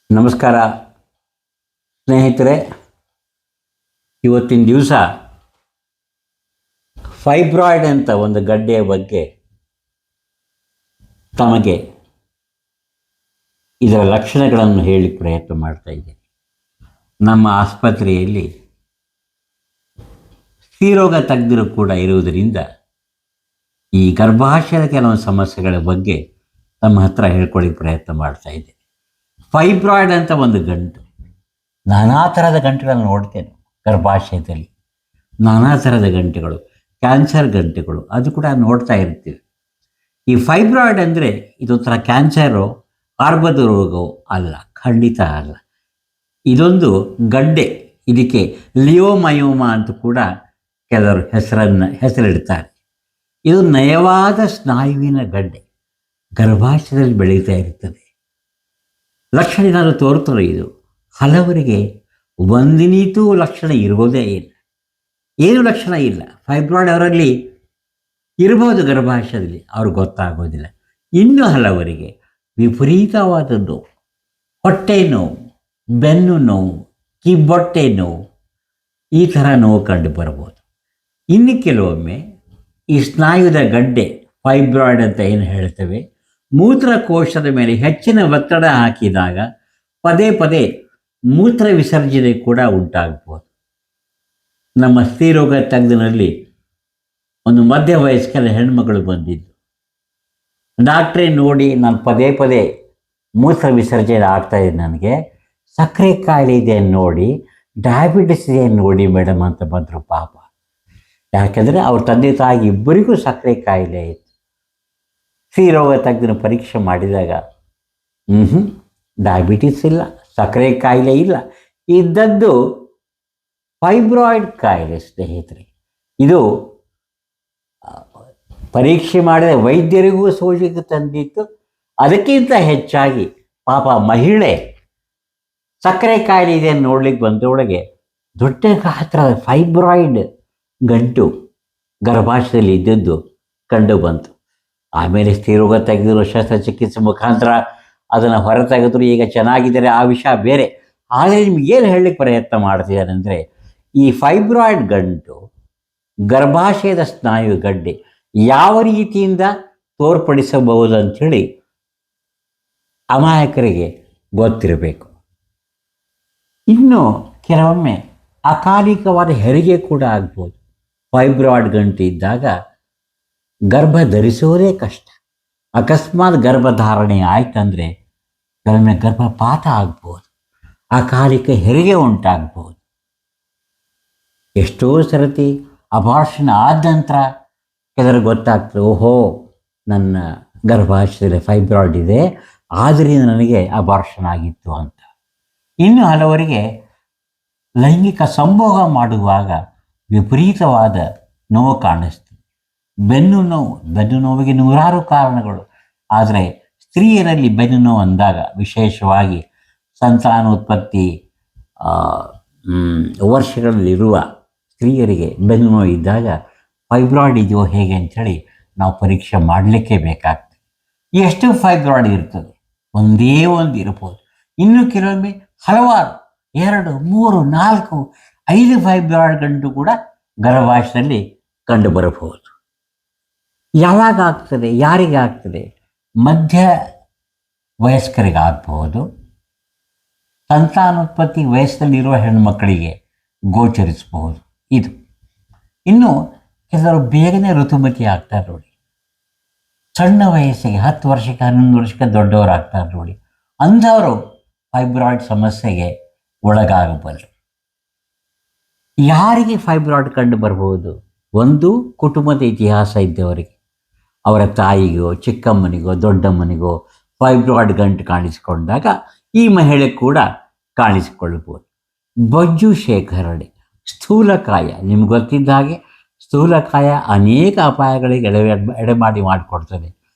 ನಮಸ್ಕಾರ ಸ್ನೇಹಿತರೆ. ಇವತ್ತಿನ ದಿವಸ ಫೈಬ್ರಾಯ್ಡ್ ಅಂತ ಒಂದು ಗಡ್ಡೆಯ ಬಗ್ಗೆ ತಮಗೆ ಇದರ ಲಕ್ಷಣಗಳನ್ನು ಹೇಳಿ ಪ್ರಯತ್ನ ಮಾಡ್ತಾ ಇದ್ದೇನೆ. ನಮ್ಮ ಆಸ್ಪತ್ರೆಯಲ್ಲಿ ಸ್ತ್ರೀರೋಗ ತಜ್ಞರು ಕೂಡ ಇರುವುದರಿಂದ ಈ ಗರ್ಭಾಶಯದ ಕೆಲವು ಸಮಸ್ಯೆಗಳ ಬಗ್ಗೆ ತಮ್ಮ ಹತ್ರ ಹೇಳ್ಕೊಳ್ಳಿ ಪ್ರಯತ್ನ ಮಾಡ್ತಾ ಇದ್ದೇನೆ. ಫೈಬ್ರಾಯ್ಡ್ ಅಂತ ಒಂದು ಗಂಟು, ನಾನಾ ಥರದ ಗಂಟುಗಳನ್ನು ನೋಡ್ತೇನೆ ಗರ್ಭಾಶಯದಲ್ಲಿ. ನಾನಾ ಥರದ ಗಂಟೆಗಳು, ಕ್ಯಾನ್ಸರ್ ಗಂಟೆಗಳು, ಅದು ಕೂಡ ನೋಡ್ತಾ ಇರ್ತೀವಿ. ಈ ಫೈಬ್ರಾಯ್ಡ್ ಅಂದರೆ ಇದೊಂಥರ ಕ್ಯಾನ್ಸರು, ಆರ್ಬದ ರೋಗವೋ ಅಲ್ಲ, ಖಂಡಿತ ಅಲ್ಲ. ಇದೊಂದು ಗಡ್ಡೆ. ಇದಕ್ಕೆ ಲಿಯೋಮಯೋಮಾ ಅಂತ ಕೂಡ ಕೆಲವರು ಹೆಸರಿಡ್ತಾರೆ. ಇದು ನಯವಾದ ಸ್ನಾಯುವಿನ ಗಡ್ಡೆ ಗರ್ಭಾಶಯದಲ್ಲಿ ಬೆಳೀತಾ ಇರ್ತದೆ. ಲಕ್ಷಣ ಏನಾದರೂ ತೋರುತ್ತದೆ. ಇದು ಹಲವರಿಗೆ ಒಂದಿನೀತೂ ಲಕ್ಷಣ ಇರೋದೇ ಇಲ್ಲ, ಏನು ಲಕ್ಷಣ ಇಲ್ಲ. ಫೈಬ್ರಾಯ್ಡ್ ಅವರಲ್ಲಿ ಇರ್ಬೋದು ಗರ್ಭಾಶಯದಲ್ಲಿ, ಅವ್ರಿಗೆ ಗೊತ್ತಾಗೋದಿಲ್ಲ. ಇನ್ನು ಹಲವರಿಗೆ ವಿಪರೀತವಾದ ನೋವು, ಹೊಟ್ಟೆ ನೋವು, ಬೆನ್ನು ನೋವು, ಕಿಬ್ಬೊಟ್ಟೆ ನೋವು, ಈ ಥರ ನೋವು ಕಂಡು ಬರ್ಬೋದು. ಇನ್ನು ಕೆಲವೊಮ್ಮೆ ಈ ಸ್ನಾಯುದ ಗಡ್ಡೆ ಫೈಬ್ರಾಯ್ಡ್ ಅಂತ ಏನು ಹೇಳ್ತೇವೆ, ಮೂತ್ರಕೋಶದ ಮೇಲೆ ಹೆಚ್ಚಿನ ಒತ್ತಡ ಹಾಕಿದಾಗ ಪದೇ ಪದೇ ಮೂತ್ರ ವಿಸರ್ಜನೆ ಕೂಡ ಉಂಟಾಗ್ಬೋದು. ನಮ್ಮ ಸ್ತ್ರೀರೋಗ ತಜ್ಞರಲ್ಲಿ ಒಂದು ಮಧ್ಯ ವಯಸ್ಕರ ಹೆಣ್ಮಗಳು ಬಂದಿದ್ದು. ಡಾಕ್ಟ್ರೇ ನೋಡಿ, ನಾನು ಪದೇ ಪದೇ ಮೂತ್ರ ವಿಸರ್ಜನೆ ಆಗ್ತಾಯಿದೆ, ನನಗೆ ಸಕ್ಕರೆ ಕಾಯಿಲೆ ಇದೆ ನೋಡಿ, ಡಯಾಬಿಟಿಸ್ ಇದೆ ನೋಡಿ ಮೇಡಮ್ ಅಂತ ಬಂದರು. ಪಾಪ, ಯಾಕೆಂದರೆ ಅವ್ರ ತಂದೆ ತಾಯಿ ಇಬ್ಬರಿಗೂ ಸಕ್ಕರೆ ಕಾಯಿಲೆ ಇತ್ತು. ಸ್ತ್ರೀರೋಗ ತಜ್ಞನ ಪರೀಕ್ಷೆ ಮಾಡಿದಾಗ ಡಯಾಬಿಟಿಸ್ ಇಲ್ಲ, ಸಕ್ಕರೆ ಕಾಯಿಲೆ ಇಲ್ಲ, ಇದ್ದದ್ದು ಫೈಬ್ರಾಯ್ಡ್ ಕಾಯಿಲೆ. ಸ್ನೇಹಿತರೆ, ಇದು ಪರೀಕ್ಷೆ ಮಾಡಿದ ವೈದ್ಯರಿಗೂ ಸೋಜಿಗೆ ತಂದಿತ್ತು. ಅದಕ್ಕಿಂತ ಹೆಚ್ಚಾಗಿ ಪಾಪ ಮಹಿಳೆ ಸಕ್ಕರೆ ಕಾಯಿಲೆ ಇದೆ ನೋಡ್ಲಿಕ್ಕೆ ಬಂದೊಳಗೆ ದೊಡ್ಡ ಗಾತ್ರದ ಫೈಬ್ರಾಯ್ಡ್ ಗಂಟು ಗರ್ಭಾಶಯದಲ್ಲಿ ಇದ್ದದ್ದು ಕಂಡು ಬಂತು. ಆಮೇಲೆ ಸ್ತ್ರೀರೋಗ ತೆಗೆದರು, ಶಸ್ತ್ರಚಿಕಿತ್ಸೆ ಮುಖಾಂತರ ಅದನ್ನು ಹೊರ ತೆಗೆದ್ರು. ಈಗ ಚೆನ್ನಾಗಿದ್ದಾರೆ, ಆ ವಿಷಯ ಬೇರೆ. ಆದರೆ ನಿಮ್ಗೆ ಏನು ಹೇಳಲಿಕ್ಕೆ ಪ್ರಯತ್ನ ಮಾಡ್ತಿದ್ದಾರೆ ಅಂದರೆ, ಈ ಫೈಬ್ರಾಯ್ಡ್ ಗಂಟು ಗರ್ಭಾಶಯದ ಸ್ನಾಯು ಗಡ್ಡೆ ಯಾವ ರೀತಿಯಿಂದ ತೋರ್ಪಡಿಸಬಹುದು ಅಂಥೇಳಿ ಅಮಾಯಕರಿಗೆ ಗೊತ್ತಿರಬೇಕು. ಇನ್ನು ಕೆಲವೊಮ್ಮೆ ಅಕಾಲಿಕವಾದ ಹೆರಿಗೆ ಕೂಡ ಆಗ್ಬೋದು. ಫೈಬ್ರಾಯ್ಡ್ ಗಂಟು ಇದ್ದಾಗ ಗರ್ಭ ಧರಿಸೋದೇ ಕಷ್ಟ. ಅಕಸ್ಮಾತ್ ಗರ್ಭಧಾರಣೆ ಆಯ್ತಂದರೆ ಕೆಲವೊಮ್ಮೆ ಗರ್ಭಪಾತ ಆಗ್ಬೋದು, ಅಕಾಲಿಕ ಹೆರಿಗೆ ಉಂಟಾಗ್ಬೋದು. ಎಷ್ಟೋ ಸರತಿ ಅಬಾರ್ಷನ್ ಆದ ನಂತರ ಕೆಲವರು ಗೊತ್ತಾಗ್ತದೆ, ಓಹೋ ನನ್ನ ಗರ್ಭಾಶಯದಲ್ಲಿ ಫೈಬ್ರಾಯ್ಡ್ ಇದೆ, ಆದ್ದರಿಂದ ನನಗೆ ಅಬಾರ್ಷನ್ ಆಗಿತ್ತು ಅಂತ. ಇನ್ನು ಹಲವರಿಗೆ ಲೈಂಗಿಕ ಸಂಭೋಗ ಮಾಡುವಾಗ ವಿಪರೀತವಾದ ನೋವು ಕಾಣಿಸ್ತದೆ. ಬೆನ್ನು ನೋವಿಗೆ ನೂರಾರು ಕಾರಣಗಳು. ಆದರೆ ಸ್ತ್ರೀಯರಲ್ಲಿ ಬೆನ್ನು ನೋವು ಅಂದಾಗ ವಿಶೇಷವಾಗಿ ಸಂತಾನೋತ್ಪತ್ತಿ ವರ್ಷಗಳಲ್ಲಿರುವ ಸ್ತ್ರೀಯರಿಗೆ ಬೆನ್ನು ನೋವು ಇದ್ದಾಗ ಫೈಬ್ರಾಯ್ಡ್ ಇದೆಯೋ ಹೇಗೆ ಅಂಥೇಳಿ ನಾವು ಪರೀಕ್ಷೆ ಮಾಡಲಿಕ್ಕೆ ಬೇಕಾಗ್ತದೆ. ಎಷ್ಟು ಫೈಬ್ರಾಯ್ಡ್ ಇರ್ತದೆ? ಒಂದೇ ಒಂದು ಇರ್ಬೋದು. ಇನ್ನು ಕೆಲವೊಮ್ಮೆ ಹಲವಾರು 2, 3, 4, 5 ಫೈಬ್ರಾಯ್ಡ್ ಗಂಟು ಕೂಡ ಗರ್ಭಾಶಯದಲ್ಲಿ ಕಂಡು ಬರಬಹುದು. ಯಾವಾಗ ಆಗ್ತದೆ, ಯಾರಿಗೆ ಆಗ್ತದೆ? ಮಧ್ಯ ವಯಸ್ಕರಿಗಾಗಬಹುದು, ಸಂತಾನೋತ್ಪತ್ತಿ ವಯಸ್ಸಲ್ಲಿರುವ ಹೆಣ್ಣುಮಕ್ಕಳಿಗೆ ಗೋಚರಿಸಬಹುದು ಇದು. ಇನ್ನು ಕೆಲವರು ಬೇಗನೆ ಋತುಮತಿ ಆಗ್ತಾರೆ ನೋಡಿ, ಸಣ್ಣ ವಯಸ್ಸಿಗೆ 10 ವರ್ಷಕ್ಕೆ 11 ವರ್ಷಕ್ಕೆ ದೊಡ್ಡವರಾಗ್ತಾರೆ ನೋಡಿ, ಅಂಥವರು ಫೈಬ್ರಾಯ್ಡ್ ಸಮಸ್ಯೆಗೆ ಒಳಗಾಗಬಲ್ಲರು. ಯಾರಿಗೆ ಫೈಬ್ರಾಯ್ಡ್ ಕಂಡು ಬರಬಹುದು? ಒಂದು, ಕುಟುಂಬದ ಇತಿಹಾಸ ಇದ್ದವರಿಗೆ, ಅವರ ತಾಯಿಗೋ ಚಿಕ್ಕಮ್ಮನಿಗೋ ದೊಡ್ಡಮ್ಮನಿಗೋ ಫೈಬ್ರಾಯ್ಡ್ ಗಂಟು ಕಾಣಿಸಿಕೊಂಡಾಗ ಈ ಮಹಿಳೆ ಕೂಡ ಕಾಣಿಸಿಕೊಳ್ಳಬಹುದು. ಬೊಜ್ಜು ಶೇಖರಣೆ, ಸ್ಥೂಲಕಾಯ, ನಿಮ್ಗೆ ಗೊತ್ತಿದ್ದ ಹಾಗೆ ಸ್ಥೂಲಕಾಯ ಅನೇಕ ಅಪಾಯಗಳಿಗೆ ಎಡೆಮಾಡಿ ಮಾಡಿಕೊಡ್ತದೆ.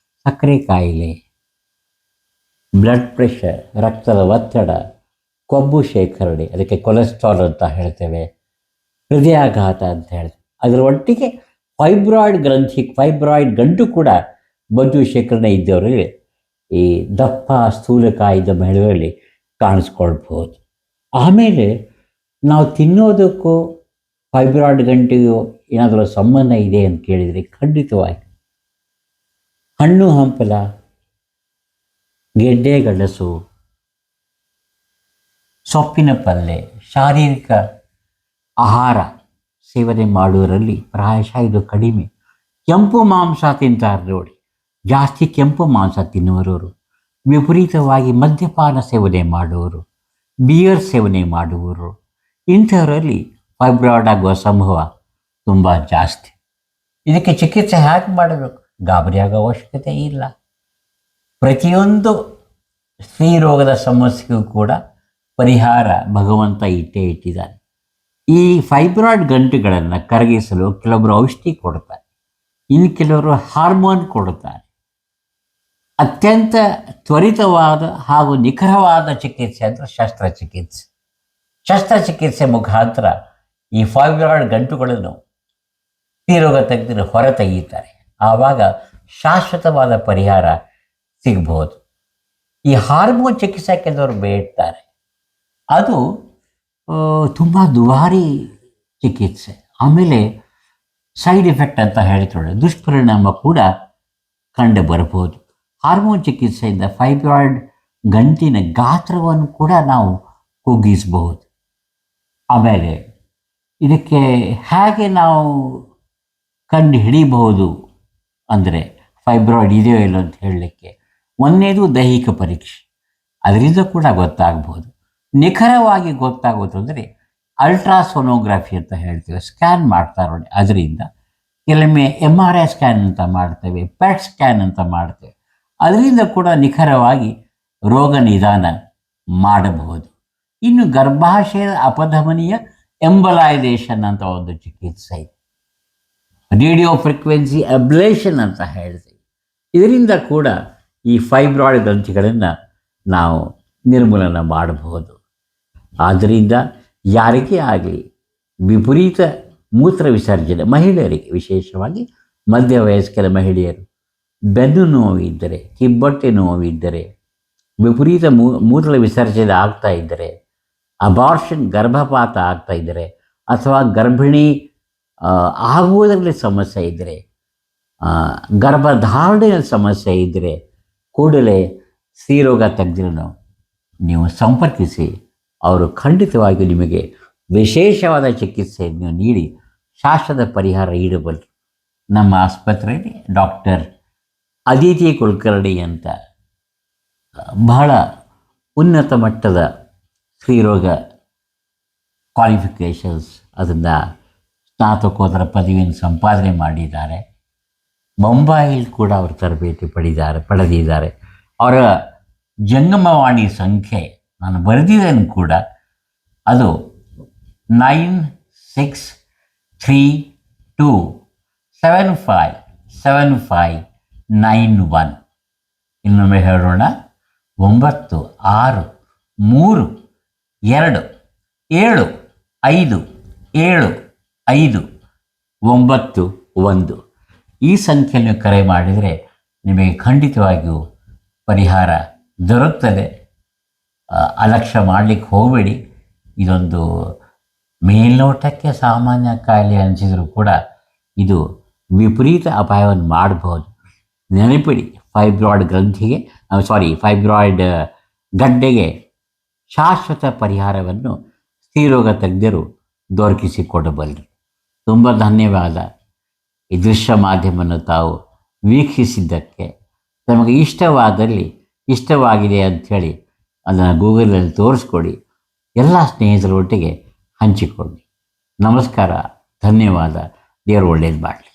ಸಕ್ಕರೆ ಕಾಯಿಲೆ, ಬ್ಲಡ್ ಪ್ರೆಷರ್, ರಕ್ತದ ಒತ್ತಡ, ಕೊಬ್ಬು ಶೇಖರಣೆ, ಅದಕ್ಕೆ ಕೊಲೆಸ್ಟ್ರಾಲ್ ಅಂತ ಹೇಳ್ತೇವೆ, ಹೃದಯಾಘಾತ ಅಂತ ಹೇಳ್ತೇವೆ. ಅದರ ಒಟ್ಟಿಗೆ ಫೈಬ್ರಾಯ್ಡ್ ಗಂಟು ಕೂಡ ಬೊಜ್ಜು ಶೇಖರಣೆ ಇದ್ದವರಿಗೆ ಈ ದಪ್ಪ ಸ್ಥೂಲಕಾಯದ ಮಹಿಳೆಯರಲ್ಲಿ ಕಾಣಿಸ್ಕೊಳ್ಬೋದು. ಆಮೇಲೆ ನಾವು ತಿನ್ನೋದಕ್ಕೂ ಫೈಬ್ರಾಯ್ಡ್ ಗಂಟೆಗೂ ಏನಾದರೂ ಸಂಬಂಧ ಇದೆ ಅಂತ ಕೇಳಿದರೆ ಖಂಡಿತವಾಗಿ ಹಣ್ಣು ಹಂಪಲ, ಗೆಡ್ಡೆ ಗೆಣಸು, ಸೊಪ್ಪಿನ ಪಲ್ಯ, ಶಾರೀರಿಕ ಆಹಾರ ಸೇವನೆ ಮಾಡುವರಲ್ಲಿ ಪ್ರಾಯಶಃ ಇದು ಕಡಿಮೆ. ಕೆಂಪು ಮಾಂಸ ತಿಂತಾರೆ ನೋಡಿ, ಜಾಸ್ತಿ ಕೆಂಪು ಮಾಂಸ ತಿನ್ನುವವರು, ವಿಪರೀತವಾಗಿ ಮದ್ಯಪಾನ ಸೇವನೆ ಮಾಡುವವರು, ಬಿಯರ್ ಸೇವನೆ ಮಾಡುವವರು, ಇಂಥವರಲ್ಲಿ ಫೈಬ್ರಾಯ್ಡ್ ಆಗುವ ಸಂಭವ ತುಂಬ ಜಾಸ್ತಿ. ಇದಕ್ಕೆ ಚಿಕಿತ್ಸೆ ಹೇಗೆ ಮಾಡಬೇಕು? ಗಾಬರಿ ಆಗೋ ಅವಶ್ಯಕತೆ ಇಲ್ಲ. ಪ್ರತಿಯೊಂದು ಸ್ತ್ರೀ ರೋಗದ ಸಮಸ್ಯೆಗೂ ಕೂಡ ಪರಿಹಾರ ಭಗವಂತ ಇಟ್ಟಿದ್ದಾನೆ. ಈ ಫೈಬ್ರಾಯ್ಡ್ ಗಂಟುಗಳನ್ನು ಕರಗಿಸಲು ಕೆಲವೊಬ್ಬರು ಔಷಧಿ ಕೊಡ್ತಾರೆ, ಇನ್ನು ಕೆಲವರು ಹಾರ್ಮೋನ್ ಕೊಡುತ್ತಾರೆ. ಅತ್ಯಂತ ತ್ವರಿತವಾದ ಹಾಗೂ ನಿಖರವಾದ ಚಿಕಿತ್ಸೆ ಅಂದರೆ ಶಸ್ತ್ರಚಿಕಿತ್ಸೆ ಮುಖಾಂತರ ಈ ಫೈಬ್ರಾಯ್ಡ್ ಗಂಟುಗಳನ್ನು ಸ್ತ್ರೀರೋಗ ತಜ್ಞರು ಹೊರ ತೆಗೆಯುತ್ತಾರೆ. ಆವಾಗ ಶಾಶ್ವತವಾದ ಪರಿಹಾರ ಸಿಗಬಹುದು. ಈ ಹಾರ್ಮೋನ್ ಚಿಕಿತ್ಸೆ ಕೆಲವರು ಬೇಡ್ತಾರೆ, ಅದು ತುಂಬ ದುಬಾರಿ ಚಿಕಿತ್ಸೆ. ಆಮೇಲೆ ಸೈಡ್ ಎಫೆಕ್ಟ್ ಅಂತ ಹೇಳ್ತಾರೆ, ದುಷ್ಪರಿಣಾಮ ಕೂಡ ಕಂಡು ಬರಬಹುದು. ಹಾರ್ಮೋನ್ ಚಿಕಿತ್ಸೆಯಿಂದ ಫೈಬ್ರಾಯ್ಡ್ ಗಂಟಿನ ಗಾತ್ರವನ್ನು ಕೂಡ ನಾವು ಕುಗ್ಗಿಸಬಹುದು. ಆಮೇಲೆ ಇದಕ್ಕೆ ಹೇಗೆ ನಾವು ಕಂಡು ಹಿಡಿಬಹುದು ಅಂದರೆ ಫೈಬ್ರಾಯ್ಡ್ ಇದೆಯೋ ಇಲ್ಲ ಅಂತ ಹೇಳಲಿಕ್ಕೆ ಒಂದನೇದು ದೈಹಿಕ ಪರೀಕ್ಷೆ, ಅದರಿಂದ ಕೂಡ ಗೊತ್ತಾಗ್ಬೋದು. ನಿಖರವಾಗಿ ಗೊತ್ತಾಗೋದು ಅಂದರೆ ಅಲ್ಟ್ರಾಸೋನೋಗ್ರಫಿ ಅಂತ ಹೇಳ್ತೇವೆ, ಸ್ಕ್ಯಾನ್ ಮಾಡ್ತಾರೆ ನೋಡಿ, ಅದರಿಂದ ಕೆಲವೊಮ್ಮೆ MRI ಸ್ಕ್ಯಾನ್ ಅಂತ ಮಾಡ್ತೇವೆ, PET ಸ್ಕ್ಯಾನ್ ಅಂತ ಮಾಡ್ತೇವೆ, ಅದರಿಂದ ಕೂಡ ನಿಖರವಾಗಿ ರೋಗ ನಿದಾನ ಮಾಡಬಹುದು. ಇನ್ನು ಗರ್ಭಾಶಯದ ಅಪಧಮನಿಯ ಎಂಬಲೈಸೇಷನ್ ಅಂತ ಒಂದು ಚಿಕಿತ್ಸೆ ಇದೆ, ರೇಡಿಯೋ ಫ್ರೀಕ್ವೆನ್ಸಿ ಅಬ್ಲೇಷನ್ ಅಂತ ಹೇಳ್ತೀವಿ. ಇದರಿಂದ ಕೂಡ ಈ ಫೈಬ್ರಾಯ್ಡ್ ಗ್ರಂಥಿಗಳನ್ನು ನಾವು ನಿರ್ಮೂಲನ ಮಾಡಬಹುದು. ಆದ್ದರಿಂದ ಯಾರಿಗೇ ಆಗಲಿ ವಿಪರೀತ ಮೂತ್ರ ವಿಸರ್ಜನೆ, ಮಹಿಳೆಯರಿಗೆ ವಿಶೇಷವಾಗಿ ಮಧ್ಯವಯಸ್ಕರ ಮಹಿಳೆಯರು, ಬೆನ್ನು ನೋವಿದ್ದರೆ, ಕಿಬ್ಬೊಟ್ಟೆ ನೋವಿದ್ದರೆ, ವಿಪರೀತ ಮೂತ್ರ ವಿಸರ್ಜನೆ ಆಗ್ತಾ ಇದ್ದರೆ, ಅಬಾರ್ಷನ್ ಗರ್ಭಪಾತ ಆಗ್ತಾ ಇದ್ದರೆ, ಅಥವಾ ಗರ್ಭಿಣಿ ಆಗುವುದರಲ್ಲಿ ಸಮಸ್ಯೆ ಇದ್ದರೆ, ಗರ್ಭಧಾರಣೆಯ ಸಮಸ್ಯೆ ಇದ್ದರೆ ಕೂಡಲೇ ಸ್ತ್ರೀರೋಗ ತಜ್ಞರನ್ನು ನೀವು ಸಂಪರ್ಕಿಸಿ. ಅವರು ಖಂಡಿತವಾಗಿಯೂ ನಿಮಗೆ ವಿಶೇಷವಾದ ಚಿಕಿತ್ಸೆಯನ್ನು ನೀಡಿ ಶಾಶ್ವತ ಪರಿಹಾರ ನೀಡಬಲ್ಲರು. ನಮ್ಮ ಆಸ್ಪತ್ರೆಯಲ್ಲಿ ಡಾಕ್ಟರ್ ಅದಿತಿ ಕುಲಕರ್ಣಿ ಅಂತ ಬಹಳ ಉನ್ನತ ಮಟ್ಟದ ಸ್ತ್ರೀರೋಗ ಕ್ವಾಲಿಫಿಕೇಷನ್ಸ್, ಅದನ್ನು ಸ್ನಾತಕೋತ್ತರ ಪದವಿಯನ್ನು ಸಂಪಾದನೆ ಮಾಡಿದ್ದಾರೆ. ಮುಂಬೈಯಲ್ಲಿ ಕೂಡ ಅವರು ತರಬೇತಿ ಪಡೆದಿದ್ದಾರೆ. ಅವರ ಜಂಗಮವಾಣಿ ಸಂಖ್ಯೆ ನಾನು ಬರೆದಿದ್ದೇನೆ ಕೂಡ, ಅದು 9632757591. ಇನ್ನೊಮ್ಮೆ ಹೇಳೋಣ, 9632757591. ಈ ಸಂಖ್ಯೆಯನ್ನು ಕರೆ ಮಾಡಿದರೆ ನಿಮಗೆ ಖಂಡಿತವಾಗಿಯೂ ಪರಿಹಾರ ದೊರಕುತ್ತದೆ. ಅಲಕ್ಷ್ಯ ಮಾಡಲಿಕ್ಕೆ ಹೋಗಬೇಡಿ. ಇದೊಂದು ಮೇಲ್ನೋಟಕ್ಕೆ ಸಾಮಾನ್ಯ ಕಾಯಿಲೆ ಅನಿಸಿದರೂ ಕೂಡ ಇದು ವಿಪರೀತ ಅಪಾಯವನ್ನು ಮಾಡಬಹುದು. ನೆನಪಿಡಿ, ಫೈಬ್ರಾಯ್ಡ್ ಗಡ್ಡೆಗೆ ಶಾಶ್ವತ ಪರಿಹಾರವನ್ನು ಸ್ತ್ರೀರೋಗ ತಜ್ಞರು ದೊರಕಿಸಿಕೊಡಬಲ್ಲರು. ತುಂಬ ಧನ್ಯವಾದ. ಈ ದೃಶ್ಯ ಮಾಧ್ಯಮವನ್ನು ತಾವು ವೀಕ್ಷಿಸಿದ್ದಕ್ಕೆ. ತಮಗೆ ಇಷ್ಟವಾಗಿದೆ ಅಂಥೇಳಿ ಅದನ್ನು ಗೂಗಲಲ್ಲಿ ತೋರಿಸ್ಕೊಡಿ, ಎಲ್ಲ ಸ್ನೇಹಿತರೊಟ್ಟಿಗೆ ಹಂಚಿಕೊಳ್ಳಿ. ನಮಸ್ಕಾರ, ಧನ್ಯವಾದ. ದೇವರು ಒಳ್ಳೇದು ಮಾಡಲಿ.